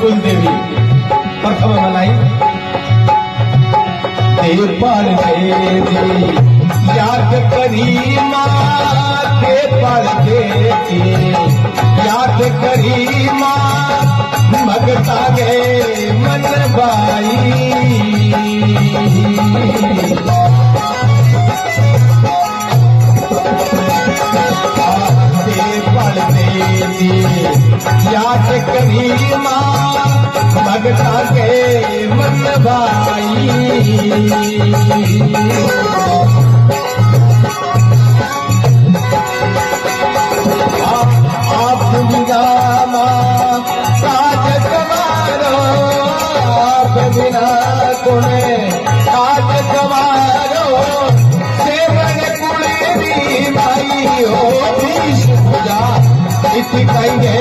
कुलदेवी प्रथम मलाई देपाल देवी याद करी माँ देपाल देवी याद करी माँ मगता गे मन बाई देपाल देवी याद करी माँ मगता गे मन बाई आप बिना माँ काज कमारो आप बिना कोने काज कमारो सेवन कुलेरी माई हो भीष पूजा इति कहिए